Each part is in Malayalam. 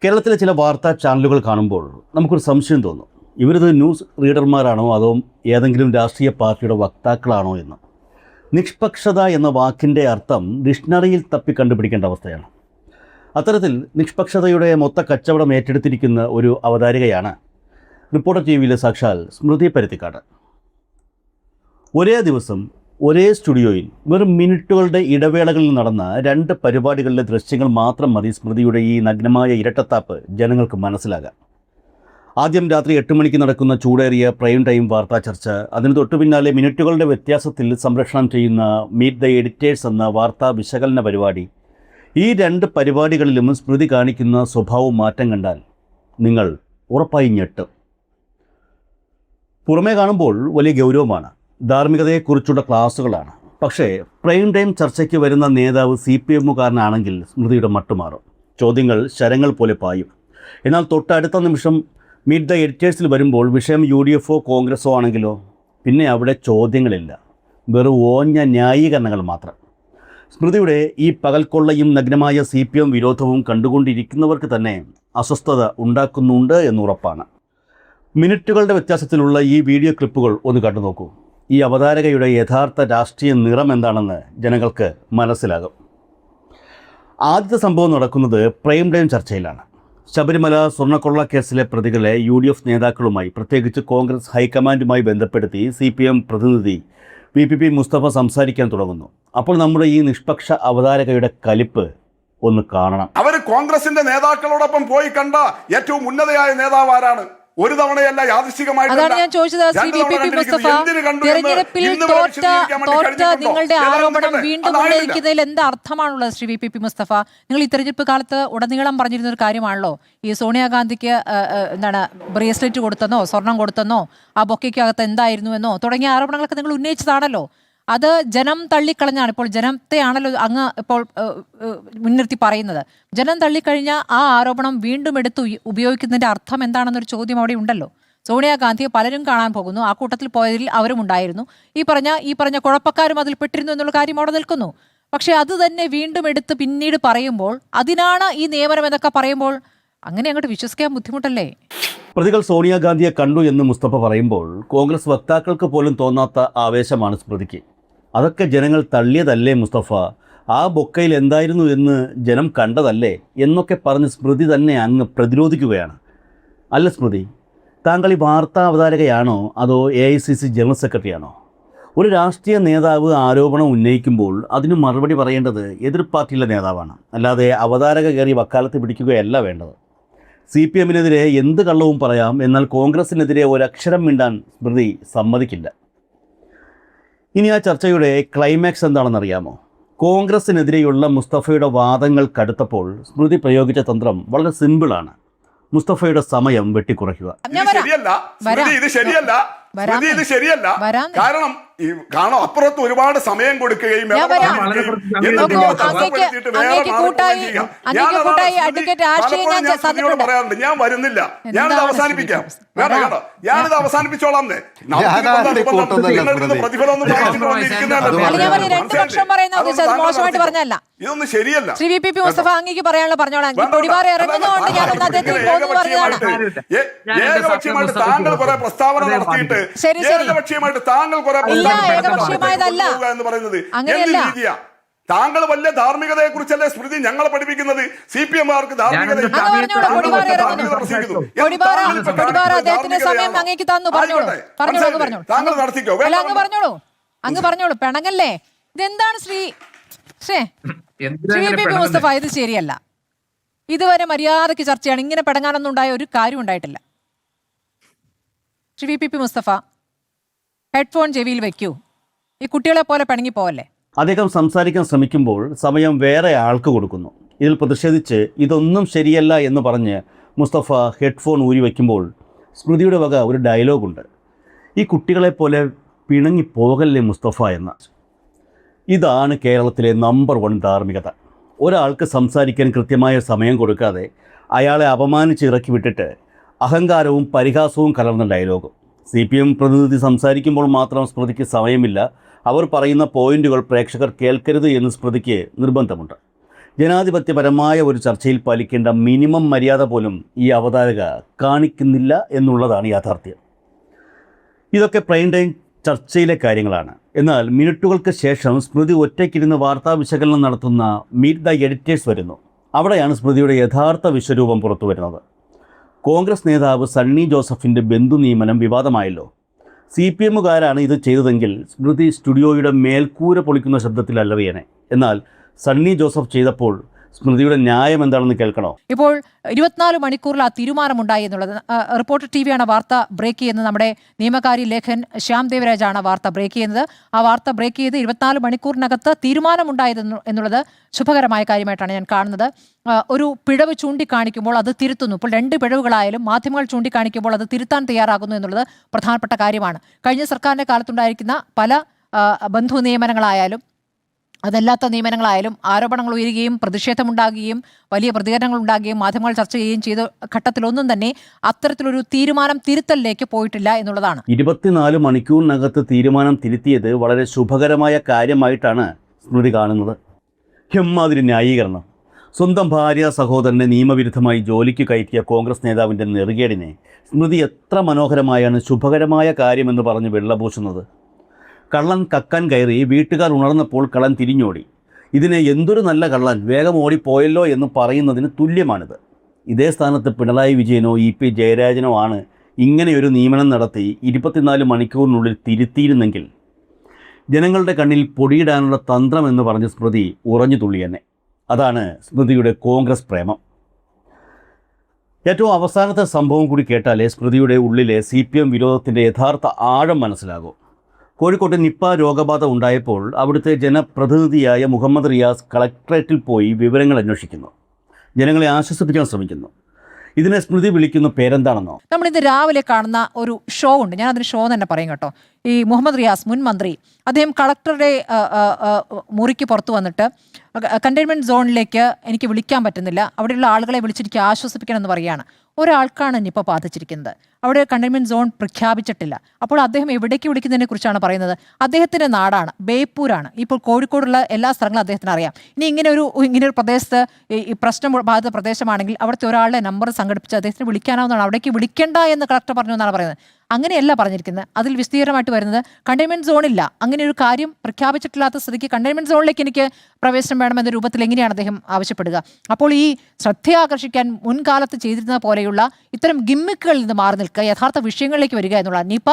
കേരളത്തിലെ ചില വാർത്താ ചാനലുകൾ കാണുമ്പോൾ നമുക്കൊരു സംശയം തോന്നും, ഇവരിത് ന്യൂസ് റീഡർമാരാണോ അതോ ഏതെങ്കിലും രാഷ്ട്രീയ പാർട്ടിയുടെ വക്താക്കളാണോ എന്ന്. നിഷ്പക്ഷത എന്ന വാക്കിൻ്റെ അർത്ഥം ഡിക്ഷണറിയിൽ തപ്പി കണ്ടുപിടിക്കേണ്ട അവസ്ഥയാണ്. അത്തരത്തിൽ നിഷ്പക്ഷതയുടെ മൊത്ത കച്ചവടം ഏറ്റെടുത്തിരിക്കുന്ന ഒരു അവതാരികയാണ് റിപ്പോർട്ടർ ടിവിയിലെ സാക്ഷാൽ സ്മൃതി പരുത്തിക്കാട്. ഒരേ ദിവസം ഒരേ സ്റ്റുഡിയോയിൽ വെറും മിനിറ്റുകളുടെ ഇടവേളകളിൽ നടന്ന 2 പരിപാടികളിലെ ദൃശ്യങ്ങൾ മാത്രം മതി സ്മൃതിയുടെ ഈ നഗ്നമായ ഇരട്ടത്താപ്പ് ജനങ്ങൾക്ക് മനസ്സിലാകാൻ. ആദ്യം രാത്രി 8 മണിക്ക് നടക്കുന്ന ചൂടേറിയ പ്രൈം ടൈം വാർത്താ ചർച്ച, അതിന് തൊട്ടു പിന്നാലെ മിനിറ്റുകളുടെ വ്യത്യാസത്തിൽ സംപ്രേഷണം ചെയ്യുന്ന മീറ്റ് ദ എഡിറ്റേഴ്സ് എന്ന വാർത്താ വിശകലന പരിപാടി. ഈ 2 പരിപാടികളിലും സ്മൃതി കാണിക്കുന്ന സ്വഭാവം മാറ്റം കണ്ടാൽ നിങ്ങൾ ഉറപ്പായി ഞെട്ടും. പുറമേ കാണുമ്പോൾ വലിയ ഗൗരവമാണ്, ധാർമ്മികതയെക്കുറിച്ചുള്ള ക്ലാസുകളാണ്. പക്ഷേ പ്രൈം ടൈം ചർച്ചയ്ക്ക് വരുന്ന നേതാവ് CPM-കാരനാണെങ്കിൽ സ്മൃതിയുടെ മട്ടുമാറും. ചോദ്യങ്ങൾ ശരങ്ങൾ പോലെ പായും. എന്നാൽ തൊട്ടടുത്ത നിമിഷം മീറ്റ് ദ എഡിറ്റേഴ്സിൽ വരുമ്പോൾ വിഷയം UDF-ഓ കോൺഗ്രസ്സോ ആണെങ്കിലോ പിന്നെ അവിടെ ചോദ്യങ്ങളില്ല, വെറും ഓഞ്ഞ ന്യായീകരണങ്ങൾ മാത്രം. സ്മൃതിയുടെ ഈ പകൽക്കൊള്ളയും നഗ്നമായ CPM വിരോധവും കണ്ടുകൊണ്ടിരിക്കുന്നവർക്ക് തന്നെ അസ്വസ്ഥത ഉണ്ടാക്കുന്നുണ്ട് എന്നുറപ്പാണ്. മിനിറ്റുകളുടെ വ്യത്യാസത്തിലുള്ള ഈ വീഡിയോ ക്ലിപ്പുകൾ ഒന്ന് കണ്ടു നോക്കൂ. ഈ അവതാരകയുടെ യഥാർത്ഥ രാഷ്ട്രീയ നിറം എന്താണെന്ന് ജനങ്ങൾക്ക് മനസ്സിലാകും. ആദ്യത്തെ സംഭവം നടക്കുന്നത് പ്രൈം ടൈം ചർച്ചയിലാണ്. ശബരിമല സ്വർണ്ണക്കൊള്ള കേസിലെ പ്രതികളെ UDF നേതാക്കളുമായി, പ്രത്യേകിച്ച് കോൺഗ്രസ് ഹൈക്കമാൻഡുമായി ബന്ധപ്പെടുത്തി CPM പ്രതിനിധി VP മുസ്തഫ സംസാരിക്കാൻ തുടങ്ങുന്നു. അപ്പോൾ നമ്മുടെ ഈ നിഷ്പക്ഷ അവതാരകയുടെ കലിപ്പ് ഒന്ന് കാണണം. അവർ കോൺഗ്രസിന്റെ നേതാക്കളോടൊപ്പം പോയി കണ്ട ഏറ്റവും ഉന്നതയായ നേതാവ് ആരാണ്? ഒരു തവണയല്ല, അതാണ് ഞാൻ ചോദിച്ചത്. VP മുസ്തഫ, തെരഞ്ഞെടുപ്പിൽ തോറ്റ നിങ്ങളുടെ ആരോപണം വീണ്ടും ഉന്നയിക്കുന്നതിൽ എന്ത് അർത്ഥമാണുള്ളത്? VP മുസ്തഫ, നിങ്ങൾ ഈ തെരഞ്ഞെടുപ്പ് കാലത്ത് ഉടനീളം പറഞ്ഞിരുന്ന ഒരു കാര്യമാണല്ലോ, ഈ സോണിയാഗാന്ധിക്ക് ബ്രേസ്ലെറ്റ് കൊടുത്തെന്നോ സ്വർണം കൊടുത്തെന്നോ ആ ബൊക്കയ്ക്കകത്ത് എന്തായിരുന്നുവെന്നോ തുടങ്ങിയ ആരോപണങ്ങളൊക്കെ നിങ്ങൾ ഉന്നയിച്ചതാണല്ലോ. അത് ജനം തള്ളിക്കളഞ്ഞാണ്. ഇപ്പോൾ ജനത്തെയാണല്ലോ അങ്ങ് ഇപ്പോൾ മുൻനിർത്തി പറയുന്നത്. ജനം തള്ളിക്കഴിഞ്ഞ ആ ആരോപണം വീണ്ടും എടുത്ത് ഉപയോഗിക്കുന്നതിൻ്റെ അർത്ഥം എന്താണെന്നൊരു ചോദ്യം അവിടെ ഉണ്ടല്ലോ. സോണിയാഗാന്ധിയെ പലരും കാണാൻ പോകുന്നു, ആ കൂട്ടത്തിൽ പോയതിൽ അവരും ഉണ്ടായിരുന്നു. ഈ പറഞ്ഞ കുഴപ്പക്കാരും അതിൽ പെട്ടിരുന്നു എന്നുള്ള കാര്യം അവിടെ നിൽക്കുന്നു. പക്ഷേ അത് തന്നെ വീണ്ടും എടുത്ത് പിന്നീട് പറയുമ്പോൾ അതിനാണ് ഈ നിയമനം എന്നൊക്കെ പറയുമ്പോൾ അങ്ങനെ അങ്ങോട്ട് വിശ്വസിക്കാൻ ബുദ്ധിമുട്ടല്ലേ? പ്രതികൾ സോണിയാഗാന്ധിയെ കണ്ടു എന്ന് മുസ്തഫ പറയുമ്പോൾ കോൺഗ്രസ് വക്താക്കൾക്ക് പോലും തോന്നാത്ത ആവേശമാണ് സ്മൃതിക്ക്. അതൊക്കെ ജനങ്ങൾ തള്ളിയതല്ലേ മുസ്തഫ, ആ ബൊക്കയിൽ എന്തായിരുന്നു എന്ന് ജനം കണ്ടതല്ലേ എന്നൊക്കെ പറഞ്ഞ് സ്മൃതി തന്നെ അങ്ങ് പ്രതിരോധിക്കുകയാണ്. അല്ല സ്മൃതി, താങ്കൾ ഈ വാർത്താ അവതാരകയാണോ അതോ AICC ജനറൽ സെക്രട്ടറിയാണോ? ഒരു രാഷ്ട്രീയ നേതാവ് ആരോപണം ഉന്നയിക്കുമ്പോൾ അതിന് മറുപടി പറയേണ്ടത് എതിർ പാർട്ടിയിലെ നേതാവാണ്, അല്ലാതെ അവതാരക കയറി വക്കാലത്ത് പിടിക്കുകയല്ല വേണ്ടത്. CPM-നെതിരെ എന്ത് കള്ളവും പറയാം, എന്നാൽ കോൺഗ്രസിനെതിരെ ഒരക്ഷരം മിണ്ടാൻ സ്മൃതി സമ്മതിക്കില്ല. ഇനി ആ ചർച്ചയുടെ ക്ലൈമാക്സ് എന്താണെന്നറിയാമോ? കോൺഗ്രസിനെതിരെയുള്ള മുസ്തഫയുടെ വാദങ്ങൾ കടുത്തപ്പോൾ സ്മൃതി പ്രയോഗിച്ച തന്ത്രം വളരെ സിമ്പിളാണ്. മുസ്തഫയുടെ സമയം വെട്ടിക്കുറയ്ക്കുക. ഇത് ശരിയല്ല. കാരണം അപ്പുറത്ത് ഒരുപാട് സമയം കൊടുക്കുകയും പറയാറുണ്ട്. ഞാൻ വരുന്നില്ല, ഞാനിത് അവസാനിപ്പിക്കാം. ഞാനിത് അവസാനിപ്പിച്ചോളാം. പ്രതിഫലമൊന്നും ഇതൊന്നും ശരിയല്ല. VP മുസ്തഫ അങ്ങേക്ക് പറയാനുള്ള പറഞ്ഞോളാം. ഏകപക്ഷീയമായിട്ട് താങ്കൾ കുറെ പ്രസ്താവന നടത്തിയിട്ട് ഏകപക്ഷീയമായിട്ട് താങ്കൾ കുറെ എന്ന് പറയുന്നത് എന്ത് രീതിയാ? താങ്കൾ വലിയ ധാർമ്മികതയെ കുറിച്ചല്ലേ സ്മൃതി ഞങ്ങളെ പഠിപ്പിക്കുന്നത്? CPM-കാർക്ക് ധാർമ്മികത താങ്കൾ നടത്തിക്കോ. അങ്ങ് പറഞ്ഞോളൂ, പിണങ്ങല്ലേ. ഇതെന്താണ് VP മുസ്തഫ? ഇത് ശരിയല്ല. ഇതുവരെ മര്യാദയ്ക്ക് ചർച്ചയാണ്. ഇങ്ങനെ പിണങ്ങാനൊന്നും ഉണ്ടായ ഒരു കാര്യം ഉണ്ടായിട്ടില്ല. VP മുസ്തഫ, ഹെഡ്ഫോൺ ചെവിയിൽ വെക്കൂ. ഈ കുട്ടികളെ പോലെ പിണങ്ങി പോവല്ലേ. അദ്ദേഹം സംസാരിക്കാൻ ശ്രമിക്കുമ്പോൾ സമയം വേറെ ആൾക്ക് കൊടുക്കുന്നു. ഇതിൽ പ്രതിഷേധിച്ച് ഇതൊന്നും ശരിയല്ല എന്ന് പറഞ്ഞ് മുസ്തഫ ഹെഡ്ഫോൺ ഊരി വയ്ക്കുമ്പോൾ സ്മൃതിയുടെ വക ഒരു ഡയലോഗുണ്ട്, ഈ കുട്ടികളെ പോലെ പിണങ്ങി പോകല്ലേ മുസ്തഫ എന്ന. ഇതാണ് കേരളത്തിലെ നമ്പർ 1 ധാർമ്മികത. ഒരാൾക്ക് സംസാരിക്കാൻ കൃത്യമായ സമയം കൊടുക്കാതെ അയാളെ അപമാനിച്ച് ഇറക്കി വിട്ടിട്ട് അഹങ്കാരവും പരിഹാസവും കലർന്ന ഡയലോഗും. CPM പ്രതിനിധി സംസാരിക്കുമ്പോൾ മാത്രം സ്മൃതിക്ക് സമയമില്ല, അവർ പറയുന്ന പോയിന്റുകൾ പ്രേക്ഷകർ കേൾക്കരുത് എന്ന് സ്മൃതിക്ക് നിർബന്ധമുണ്ട്. ജനാധിപത്യപരമായ ഒരു ചർച്ചയിൽ പാലിക്കേണ്ട മിനിമം മര്യാദ പോലും ഈ അവതാരക കാണിക്കുന്നില്ല എന്നുള്ളതാണ് യാഥാർത്ഥ്യം. ഇതൊക്കെ പ്രൈം ടൈം ചർച്ചയിലെ കാര്യങ്ങളാണ്. എന്നാൽ മിനിറ്റുകൾക്ക് ശേഷം സ്മൃതി ഒറ്റയ്ക്കിരുന്ന് വാർത്താ വിശകലനം നടത്തുന്ന മീറ്റ് ദ എഡിറ്റേഴ്സ് വരുന്നു. അവിടെയാണ് സ്മൃതിയുടെ യഥാർത്ഥ വിശ്വരൂപം പുറത്തു വരുന്നത്. കോൺഗ്രസ് നേതാവ് സണ്ണി ജോസഫിൻ്റെ ബന്ധു നിയമനം വിവാദമായല്ലോ. CPMകാരാണ് ഇത് ചെയ്തതെങ്കിൽ സ്മൃതി സ്റ്റുഡിയോയുടെ മേൽക്കൂര പൊളിക്കുന്ന ശബ്ദത്തിൽ അലറിയനെ. എന്നാൽ സണ്ണി ജോസഫ് ചെയ്തപ്പോൾ സ്മൃതിയുടെ ന്യായം എന്താണെന്ന് കേൾക്കണോ? ഇപ്പോൾ 24 മണിക്കൂറിൽ ആ തീരുമാനമുണ്ടായി എന്നുള്ളത് റിപ്പോർട്ടർ TV ആണ് വാർത്ത ബ്രേക്ക് ചെയ്യുന്നത്. നമ്മുടെ നിയമകാരി ലേഖൻ ശ്യാം ദേവരാജാണ് വാർത്ത ബ്രേക്ക് ചെയ്യുന്നത്. ആ വാർത്ത ബ്രേക്ക് ചെയ്ത് 24 മണിക്കൂറിനകത്ത് തീരുമാനമുണ്ടായത് എന്നുള്ളത് ശുഭകരമായ കാര്യമായിട്ടാണ് ഞാൻ കാണുന്നത്. ഒരു പിഴവ് ചൂണ്ടിക്കാണിക്കുമ്പോൾ അത് തിരുത്തുന്നു. ഇപ്പോൾ 2 പിഴവുകളായാലും മാധ്യമങ്ങൾ ചൂണ്ടിക്കാണിക്കുമ്പോൾ അത് തിരുത്താൻ തയ്യാറാകുന്നു എന്നുള്ളത് പ്രധാനപ്പെട്ട കാര്യമാണ്. കഴിഞ്ഞ സർക്കാരിൻ്റെ കാലത്തുണ്ടായിരിക്കുന്ന പല ബന്ധു നിയമനങ്ങളായാലും അതല്ലാത്ത നിയമനങ്ങളായാലും ആരോപണങ്ങൾ ഉയരുകയും പ്രതിഷേധമുണ്ടാകുകയും വലിയ പ്രതികരണങ്ങൾ ഉണ്ടാകുകയും മാധ്യമങ്ങൾ ചർച്ച ചെയ്യുകയും ചെയ്ത ഘട്ടത്തിലൊന്നും തന്നെ അത്തരത്തിലൊരു തീരുമാനം തിരുത്തലിലേക്ക് പോയിട്ടില്ല എന്നുള്ളതാണ്. 24 മണിക്കൂറിനകത്ത് തീരുമാനം തിരുത്തിയത് വളരെ ശുഭകരമായ കാര്യമായിട്ടാണ് സ്മൃതി കാണുന്നത്. എമ്മാതിരി ന്യായീകരണം! സ്വന്തം ഭാര്യ സഹോദരനെ നിയമവിരുദ്ധമായി ജോലിക്ക് കയറ്റിയ കോൺഗ്രസ് നേതാവിൻ്റെ നെറുകേടിനെ സ്മൃതി എത്ര മനോഹരമായാണ് ശുഭകരമായ കാര്യമെന്ന് പറഞ്ഞ് വെള്ളപൂശുന്നത്. കള്ളൻ കക്കാൻ കയറി വീട്ടുകാർ ഉണർന്നപ്പോൾ കള്ളൻ തിരിഞ്ഞോടി. ഇതിനെ എന്തൊരു നല്ല കള്ളൻ, വേഗം ഓടിപ്പോയല്ലോ എന്ന് പറയുന്നതിന് തുല്യമാണിത്. ഇതേ സ്ഥാനത്ത് പിണറായി വിജയനോ EP ജയരാജനോ ആണ് ഇങ്ങനെയൊരു നിയമനം നടത്തി 24 മണിക്കൂറിനുള്ളിൽ തിരുത്തിയിരുന്നെങ്കിൽ ജനങ്ങളുടെ കണ്ണിൽ പൊടിയിടാനുള്ള തന്ത്രം എന്ന് പറഞ്ഞ് സ്മൃതി ഉറഞ്ഞു തുള്ളിയെന്നെ. അതാണ് സ്മൃതിയുടെ കോൺഗ്രസ് പ്രേമം. ഏറ്റവും അവസാനത്തെ സംഭവം കൂടി കേട്ടാലേ സ്മൃതിയുടെ ഉള്ളിലെ CPM വിരോധത്തിൻ്റെ യഥാർത്ഥ ആഴം മനസ്സിലാകും. കോഴിക്കോട്ട് നിപ്പ രോഗബാധ ഉണ്ടായപ്പോൾ അവിടുത്തെ ജനപ്രതിനിധിയായ മുഹമ്മദ് റിയാസ് കളക്ട്രേറ്റിൽ പോയി വിവരങ്ങൾ അന്വേഷിക്കുന്നു, ജനങ്ങളെ ആശ്വസിപ്പിക്കാൻ ശ്രമിക്കുന്നു. ഇതിനെ സ്മൃതി വിളിക്കുന്ന പേരെന്താണെന്നോ? നമ്മളിന്ന് രാവിലെ കാണുന്ന ഒരു ഷോ ഉണ്ട്, ഞാൻ അതിന് ഷോ തന്നെ പറയും കേട്ടോ. ഈ മുഹമ്മദ് റിയാസ്, മുൻ മന്ത്രി, അദ്ദേഹം കളക്ടറുടെ മുറിക്ക് പുറത്തു വന്നിട്ട് കണ്ടെയ്ൻമെൻറ്റ് സോണിലേക്ക് എനിക്ക് വിളിക്കാൻ പറ്റുന്നില്ല, അവിടെയുള്ള ആളുകളെ വിളിച്ചിരിക്കുക ആശ്വസിപ്പിക്കണം എന്ന് പറയുകയാണ്. ഒരാൾക്കാണ് നിപ്പ ബാധിച്ചിരിക്കുന്നത്, അവിടെ കണ്ടെയ്ൻമെൻറ്റ് സോൺ പ്രഖ്യാപിച്ചിട്ടില്ല. അപ്പോൾ അദ്ദേഹം എവിടേക്ക് വിളിക്കുന്നതിനെ കുറിച്ചാണ് പറയുന്നത്. അദ്ദേഹത്തിൻ്റെ നാടാണ്, ബേപ്പൂരാണ്. ഇപ്പോൾ കോഴിക്കോടുള്ള എല്ലാ സ്ഥലങ്ങളും അദ്ദേഹത്തിന് അറിയാം. ഇനി ഇങ്ങനെ ഒരു പ്രദേശത്ത് ഈ പ്രശ്നം ബാധിത പ്രദേശമാണെങ്കിൽ അവിടുത്തെ ഒരാളുടെ നമ്പർ സംഘടിപ്പിച്ച് അദ്ദേഹത്തിന് വിളിക്കാനാവുന്നതാണ്. അവിടേക്ക് വിളിക്കേണ്ട എന്ന് കളക്ടർ പറഞ്ഞു എന്നാണ് പറയുന്നത്. അങ്ങനെയല്ല പറഞ്ഞിരിക്കുന്നത്. അതിൽ വിസ്തീർണമായിട്ട് വരുന്നത് കണ്ടെയ്ൻമെൻറ്റ് സോണില്ല, അങ്ങനെ ഒരു കാര്യം പ്രഖ്യാപിച്ചിട്ടില്ലാത്ത സ്ഥിതിക്ക് കണ്ടെയ്ൻമെൻറ്റ് സോണിലേക്ക് എനിക്ക് പ്രവേശനം വേണമെന്ന രൂപത്തിൽ എങ്ങനെയാണ് അദ്ദേഹം ആവശ്യപ്പെടുക? അപ്പോൾ ഈ ശ്രദ്ധയാകർഷിക്കാൻ മുൻകാലത്ത് ചെയ്തിരുന്ന പോലെയുള്ള ഇത്തരം ഗിമ്മിക്കുകളിൽ നിന്ന് മാറി നിൽക്കുക, യഥാർത്ഥ വിഷയങ്ങളിലേക്ക് വരിക എന്നുള്ള നിപ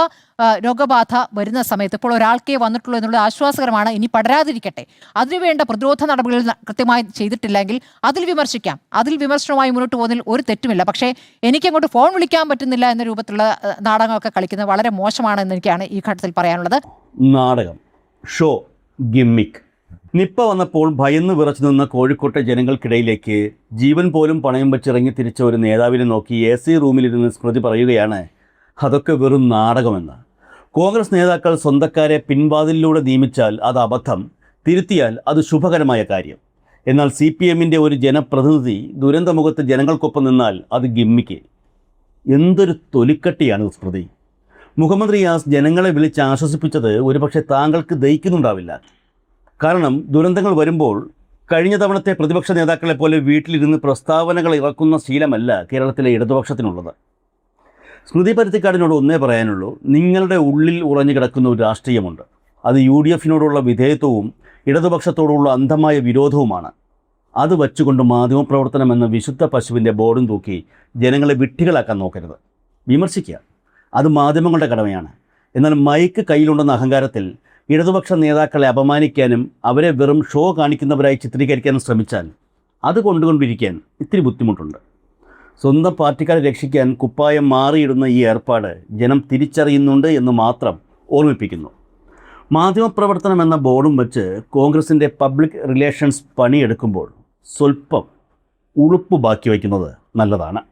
രോഗബാധ വരുന്ന സമയത്ത് ഇപ്പോൾ ഒരാൾക്കേ വന്നിട്ടുള്ളൂ എന്നുള്ളത് ആശ്വാസകരമാണ്. ഇനി പടരാതിരിക്കട്ടെ. അതിനുവേണ്ട പ്രതിരോധ നടപടികൾ കൃത്യമായി ചെയ്തിട്ടില്ലെങ്കിൽ അതിൽ വിമർശിക്കാം, അതിൽ വിമർശനവുമായി മുന്നോട്ട് പോകുന്നതിൽ ഒരു തെറ്റുമില്ല. പക്ഷേ എനിക്കങ്ങോട്ട് ഫോൺ വിളിക്കാൻ പറ്റുന്നില്ല എന്ന രൂപത്തിലുള്ള നാടകമൊക്കെ കളിക്കുന്നത് വളരെ മോശമാണ് എന്നെനിക്കാണ് ഈ ഘട്ടത്തിൽ പറയാനുള്ളത്. നാടകം, ഷോ, ഗിമ്മിക്ക്. നിപ്പ വന്നപ്പോൾ ഭയന്ന് വിറച്ചു നിന്ന കോഴിക്കോട്ടെ ജനങ്ങൾക്കിടയിലേക്ക് ജീവൻ പോലും പണയം വെച്ചിറങ്ങി തിരിച്ച ഒരു നേതാവിനെ നോക്കി AC റൂമിലിരുന്ന് സ്മൃതി പറയുകയാണ്, അതൊക്കെ വെറും നാടകമെന്ന്. കോൺഗ്രസ് നേതാക്കൾ സ്വന്തക്കാരെ പിൻവാതിലിലൂടെ നിയമിച്ചാൽ അത് അബദ്ധം, തിരുത്തിയാൽ അത് ശുഭകരമായ കാര്യം. എന്നാൽ CPMൻ്റെ ഒരു ജനപ്രതിനിധി ദുരന്തമുഖത്ത് ജനങ്ങൾക്കൊപ്പം നിന്നാൽ അത് ഗിമ്മിക്ക്. എന്തൊരു തൊലിക്കട്ടിയാണ് സ്മൃതി. മുഹമ്മദ് റിയാസ് ജനങ്ങളെ വിളിച്ച് ആശ്വസിപ്പിച്ചത് ഒരുപക്ഷെ താങ്കൾക്ക് ദഹിക്കുന്നുണ്ടാവില്ല. കാരണം ദുരന്തങ്ങൾ വരുമ്പോൾ കഴിഞ്ഞ തവണത്തെ പ്രതിപക്ഷ നേതാക്കളെ പോലെ വീട്ടിലിരുന്ന് പ്രസ്താവനകൾ ഇറക്കുന്ന ശീലമല്ല കേരളത്തിലെ ഇടതുപക്ഷത്തിനുള്ളത്. സ്മൃതി പരുത്തിക്കാടിനോട് ഒന്നേ പറയാനുള്ളൂ, നിങ്ങളുടെ ഉള്ളിൽ ഉറഞ്ഞു കിടക്കുന്ന ഒരു രാഷ്ട്രീയമുണ്ട്. അത് UDFനോടുള്ള വിധേയത്വവും ഇടതുപക്ഷത്തോടുള്ള അന്ധമായ വിരോധവുമാണ്. അത് വച്ചുകൊണ്ട് മാധ്യമപ്രവർത്തനം എന്ന വിശുദ്ധ പശുവിൻ്റെ ബോർഡും തൂക്കി ജനങ്ങളെ വിഡ്ഢികളാക്കാൻ നോക്കരുത്. വിമർശിക്കുക, അത് മാധ്യമങ്ങളുടെ കടമയാണ്. എന്നാൽ മൈക്ക് കയ്യിലുണ്ടെന്ന അഹങ്കാരത്തിൽ ഇടതുപക്ഷ നേതാക്കളെ അപമാനിക്കാനും അവരെ വെറും ഷോ കാണിക്കുന്നവരായി ചിത്രീകരിക്കാനും ശ്രമിച്ചാൽ അത് കൊണ്ടുകൊണ്ടിരിക്കാൻ ഇത്തിരി ബുദ്ധിമുട്ടുണ്ട്. സ്വന്തം പാർട്ടിക്കാരെ രക്ഷിക്കാൻ കുപ്പായം മാറിയിടുന്ന ഈ ഏർപ്പാട് ജനം തിരിച്ചറിയുന്നുണ്ട് എന്ന് മാത്രം ഓർമ്മിപ്പിക്കുന്നു. മാധ്യമപ്രവർത്തനം എന്ന ബോർഡും വെച്ച് കോൺഗ്രസിൻ്റെ പബ്ലിക് റിലേഷൻസ് പണിയെടുക്കുമ്പോൾ സ്വല്പം ഉളുപ്പ് ബാക്കി വയ്ക്കുന്നത് നല്ലതാണ്.